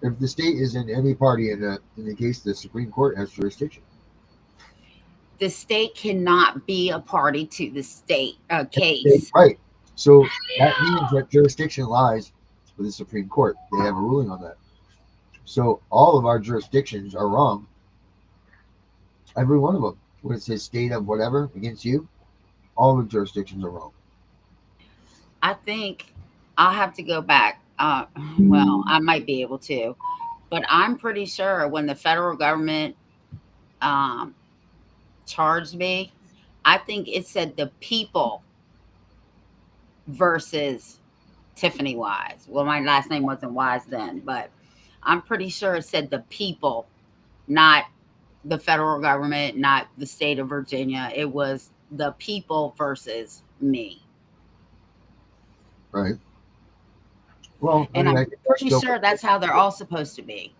Speaker 1: if the state is in any party in the case the Supreme Court has jurisdiction.
Speaker 5: The state cannot be a party to the state case.
Speaker 1: Right. So that means that jurisdiction lies with the Supreme Court. They have a ruling on that. So all of our jurisdictions are wrong. Every one of them. When it says state of whatever against you, all the jurisdictions are wrong.
Speaker 5: I think I'll have to go back. Well, I might be able to, but I'm pretty sure when the federal government charged me, I think it said the people versus Tiffany Wise. Well, my last name wasn't Wise then, but I'm pretty sure it said the people, not the federal government, not the state of Virginia. It was the people versus me.
Speaker 1: Right. Well,
Speaker 5: And I'm pretty sure that's how they're all supposed to be.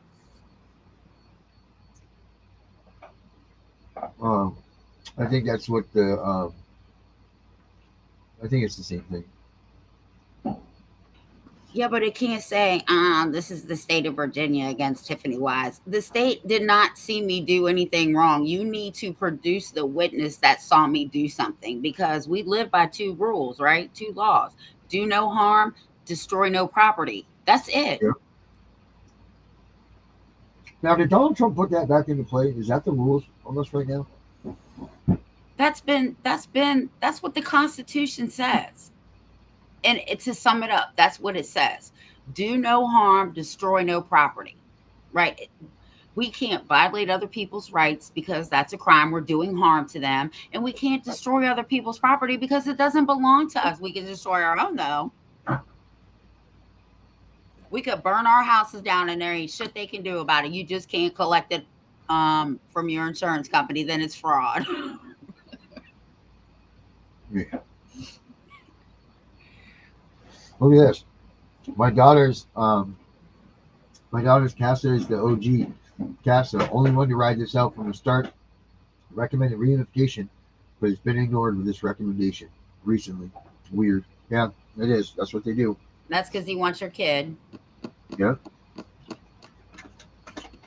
Speaker 1: I think that's what the I think it's the same thing.
Speaker 5: Yeah, but it can't say, this is the state of Virginia against Tiffany Wise. The state did not see me do anything wrong. You need to produce the witness that saw me do something because we live by two rules, right? Two laws. Do no harm, destroy no property. That's it.
Speaker 1: Yeah. Now, did Donald Trump put that back into play? Is that the rules almost right now?
Speaker 5: That's what the Constitution says. And to sum it up, that's what it says. Do no harm, destroy no property, right? We can't violate other people's rights because that's a crime. We're doing harm to them. And we can't destroy other people's property because it doesn't belong to us. We can destroy our own, though. We could burn our houses down and there ain't shit they can do about it. You just can't collect it from your insurance company. Then it's fraud.
Speaker 1: Yeah. Look at this. My daughter's CASA is the OG CASA. Only one to ride this out from the start. Recommended reunification, but it's been ignored with this recommendation recently. Weird. Yeah, it is. That's what they do.
Speaker 5: That's because he wants your kid.
Speaker 1: Yeah.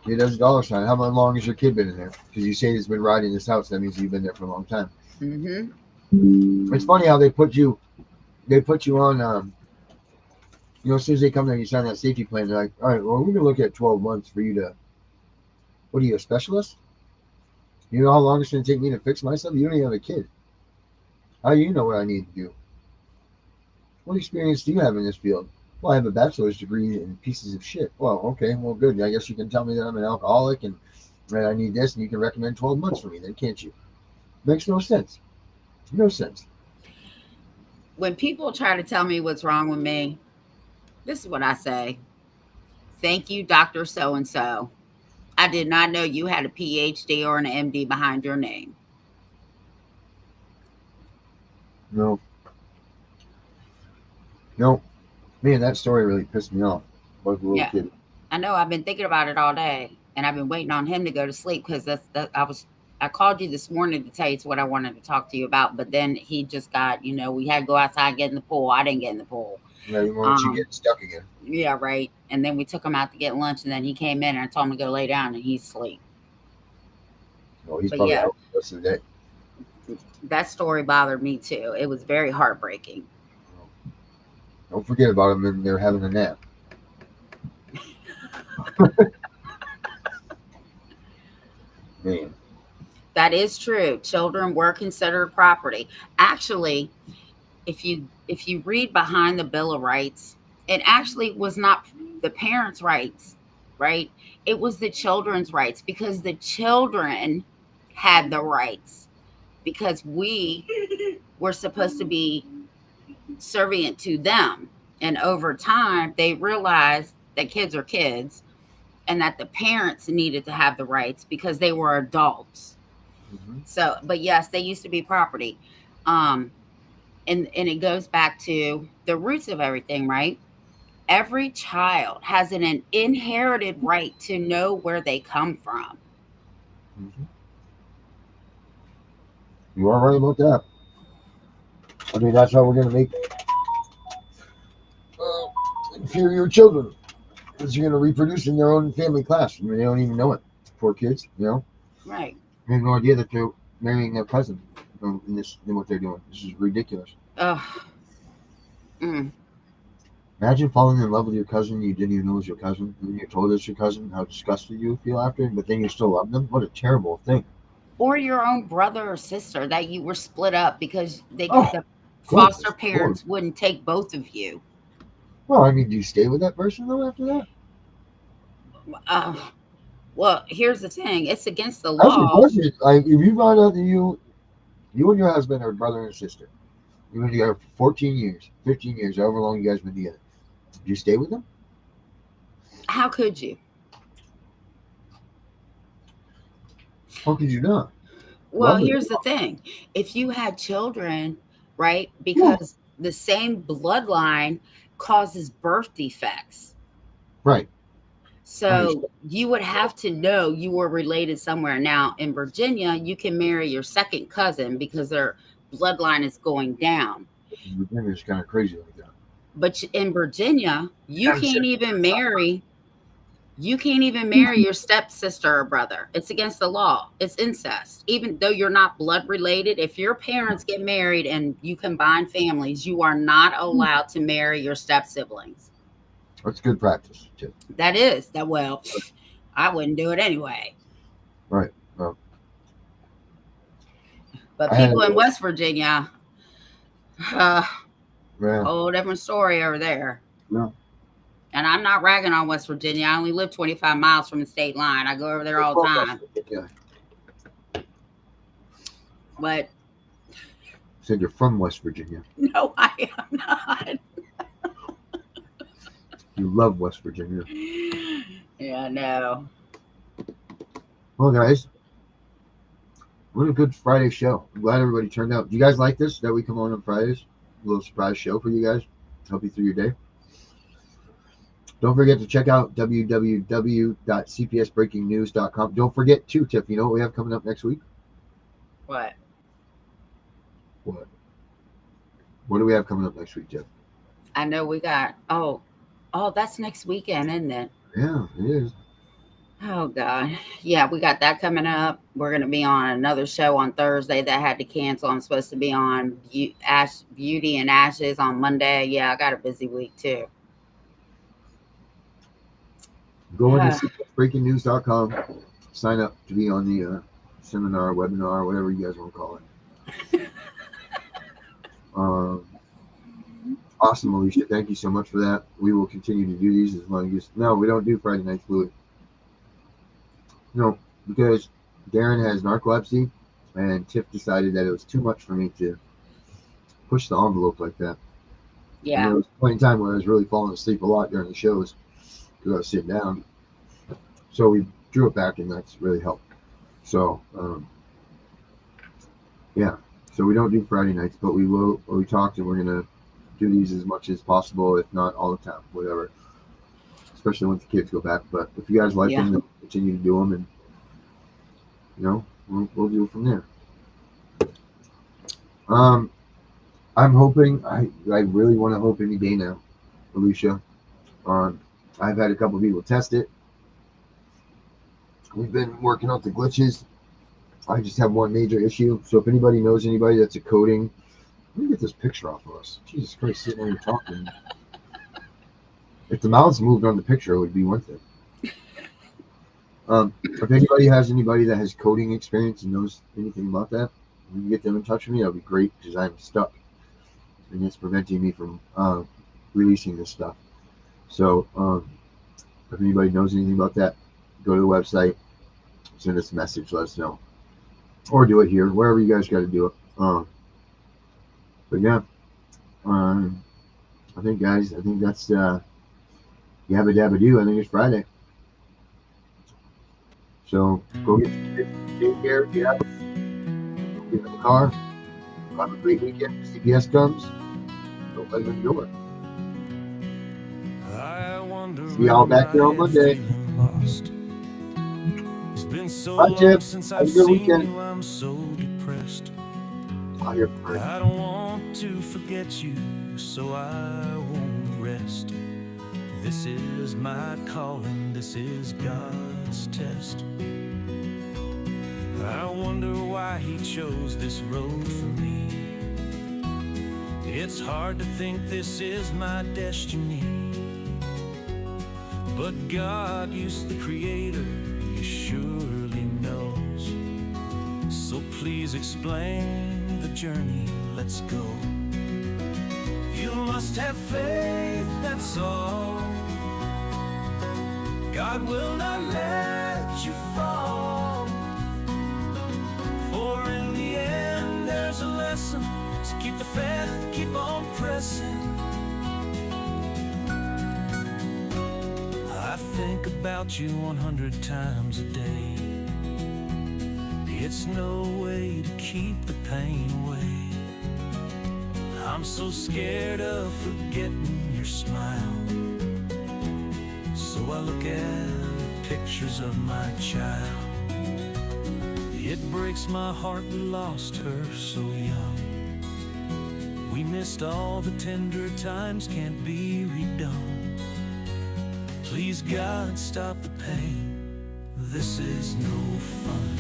Speaker 1: He does dollar sign. How long has your kid been in there? Because you say he's been riding this house. That means you've been there for a long time.
Speaker 5: Mm-hmm.
Speaker 1: It's funny how they put you on, as soon as they come there, you sign that safety plan. They're like, all right, well, we're going to look at 12 months for you to, what are you, a specialist? You know how long it's going to take me to fix myself? You don't even have a kid. How do you know what I need to do? What experience do you have in this field? Well, I have a bachelor's degree in pieces of shit. Well, okay, well, good. I guess you can tell me that I'm an alcoholic and I need this, and you can recommend 12 months for me, then can't you? Makes no sense. No sense.
Speaker 5: When people try to tell me what's wrong with me, this is what I say. Thank you, Dr. So-and-so. I did not know you had a PhD or an MD behind your name.
Speaker 1: No. Man, that story really pissed me off. I was a little kid.
Speaker 5: I know. I've been thinking about it all day, and I've been waiting on him to go to sleep because I called you this morning to tell you it's what I wanted to talk to you about, but then he just got, we had to go outside and get in the pool. I didn't get in the pool.
Speaker 1: Yeah, you want you get stuck again.
Speaker 5: Yeah, right. And then we took him out to get lunch, and then he came in and I told him to go lay down, and he's asleep.
Speaker 1: Oh, he's probably out the rest of the day.
Speaker 5: That story bothered me too. It was very heartbreaking.
Speaker 1: Don't forget about them when they're having a nap. Man.
Speaker 5: That is true. Children were considered property. Actually, if you read behind the Bill of Rights, it actually was not the parents' rights, right? It was the children's rights, because the children had the rights, because we were supposed to be servient to them. And over time, they realized that kids are kids and that the parents needed to have the rights because they were adults.
Speaker 1: Mhm.
Speaker 5: So, but yes, they used to be property. Um, and it goes back to the roots of everything, right? Every child has an inherited right to know where they come from.
Speaker 1: Mhm. You are right about that. I mean, that's how we're going to make inferior children. Because you're going to reproduce in their own family class. I mean, they don't even know it. Poor kids, you know?
Speaker 5: Right.
Speaker 1: They have no idea that they're marrying their cousin in what they're doing. This is ridiculous.
Speaker 5: Ugh. Mm.
Speaker 1: Imagine falling in love with your cousin you didn't even know was your cousin, and then you're told it's your cousin, how disgusted you feel after, but then you still love them? What a terrible thing.
Speaker 5: Or your own brother or sister that you were split up because
Speaker 1: Oh,
Speaker 5: the
Speaker 1: goodness
Speaker 5: foster
Speaker 1: Lord.
Speaker 5: parents wouldn't take both of you.
Speaker 1: Well, I mean, do you stay with that person, though, after that?
Speaker 5: Uh, well, here's the thing: it's against the
Speaker 1: That's the
Speaker 5: law.
Speaker 1: question. Like, if you find out that you and your husband are brother and sister, you've been together for 14 years, 15 years, however long you guys been together, do you stay with them?
Speaker 5: How could you?
Speaker 1: How could you not?
Speaker 5: Well,
Speaker 1: Love it.
Speaker 5: here's the thing: if you had children, right,
Speaker 1: Yeah.
Speaker 5: because the same bloodline causes birth defects.
Speaker 1: Right. I understand.
Speaker 5: So you would have to know you were related somewhere. Now, in Virginia, you can marry your second cousin because their bloodline is going down.
Speaker 1: Virginia's kind of crazy like that.
Speaker 5: But in Virginia,
Speaker 1: Kind of
Speaker 5: you can't even marry your stepsister or brother. It's against the law. It's incest. Even though you're not blood related, if your parents get married and you combine families, you are not allowed to marry your step siblings.
Speaker 1: That's good practice, too.
Speaker 5: That is that. Well, I wouldn't do it anyway.
Speaker 1: Right. Well,
Speaker 5: But
Speaker 1: I had
Speaker 5: people in West Virginia, uh,
Speaker 1: yeah,
Speaker 5: whole different story over there.
Speaker 1: no.
Speaker 5: And I'm not ragging on West Virginia. I only live 25 miles from the state line. I go over there all the time.
Speaker 1: Yeah.
Speaker 5: But
Speaker 1: Said you're from West Virginia.
Speaker 5: no, I am not.
Speaker 1: You love West Virginia.
Speaker 5: Yeah, no.
Speaker 1: Well, guys, what a good Friday show. I'm glad everybody turned out. Do you guys like this, that we come on Fridays? A little surprise show for you guys. Help you through your day. Don't forget to check out www.cpsbreakingnews.com. Don't forget, too, Tiff, you know what we have coming up next week?
Speaker 5: What?
Speaker 1: What? What do we have coming up next week, Tiff?
Speaker 5: I know we got, oh, that's next weekend, isn't it?
Speaker 1: Yeah, it is.
Speaker 5: Oh, God. Yeah, we got that coming up. We're going to be on another show on Thursday that had to cancel. I'm supposed to be on Beauty and Ashes on Monday. Yeah, I got a busy week, too.
Speaker 1: Go into cpsbreakingnews.com. Sign up to be on the seminar, webinar, whatever you guys want to call it. Awesome, Alicia. Thank you so much for that. We will continue to do these as long as... No, we don't do Friday Night Fluid. No, because Darren has narcolepsy, and Tiff decided that it was too much for me to push the envelope like that.
Speaker 5: Yeah.
Speaker 1: And there was a point in time where I was really falling asleep a lot during the shows because I was sitting down. So we drew it back, and that's really helped. So, yeah. So we don't do Friday nights, but we will. We talked, and we're gonna do these as much as possible, if not all the time, whatever. Especially once the kids go back. But if you guys like them, then continue to do them, and we'll do it from there. I'm hoping. I really want to hope any day now, Alicia. I've had a couple of people test it. We've been working out the glitches. I just have one major issue. So if anybody knows anybody that's a coding, let me get this picture off of us. Jesus Christ, sitting there talking. If the mouths moved on the picture, it would be one thing. If anybody has anybody that has coding experience and knows anything about that, you can get them in touch with me. That'd be great because I'm stuck, and it's preventing me from releasing this stuff. So if anybody knows anything about that, go to the website, send us a message, let us know, or do it here, wherever you guys got to do it. But yeah, I think guys, I think that's yabba dabba do. I think it's Friday. So go get your kids, take care, yeah. Get in the car. Have a great weekend. CPS comes. Don't let them do it. See y'all back here on Monday. Bye, Tiff. Have a good weekend.
Speaker 2: I'm so depressed.
Speaker 1: I'll hear from her.
Speaker 2: I don't want to forget you, so I won't rest. This is my calling, this is God's test. I wonder why he chose this road for me. It's hard to think this is my destiny, but God, you the creator, you surely knows. So please explain the journey, let's go. You must have faith, that's all. God will not let you fall. For in the end there's a lesson. So keep the faith, keep on pressing. I think about you 100 times a day. It's no way to keep the pain away. I'm so scared of forgetting your smile, so I look at pictures of my child. It breaks my heart we lost her so young. We missed all the tender times, can't be redone. Please God, stop the pain, this is no fun.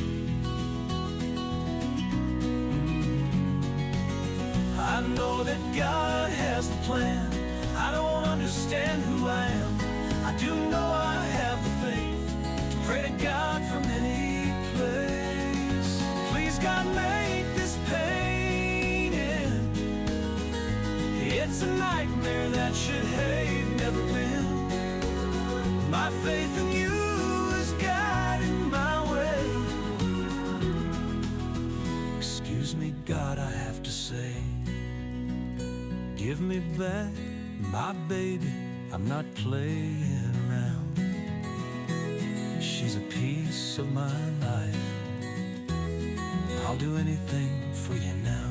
Speaker 2: I know that God has the plan. I don't understand who I am. I do know I have the faith to pray to God from any place. Please God, make this pain end. It's a nightmare that should have never been. My faith in you is guiding my way. Excuse me, God, I have to say, give me back my baby, I'm not playing around. She's a piece of my life. I'll do anything for you now.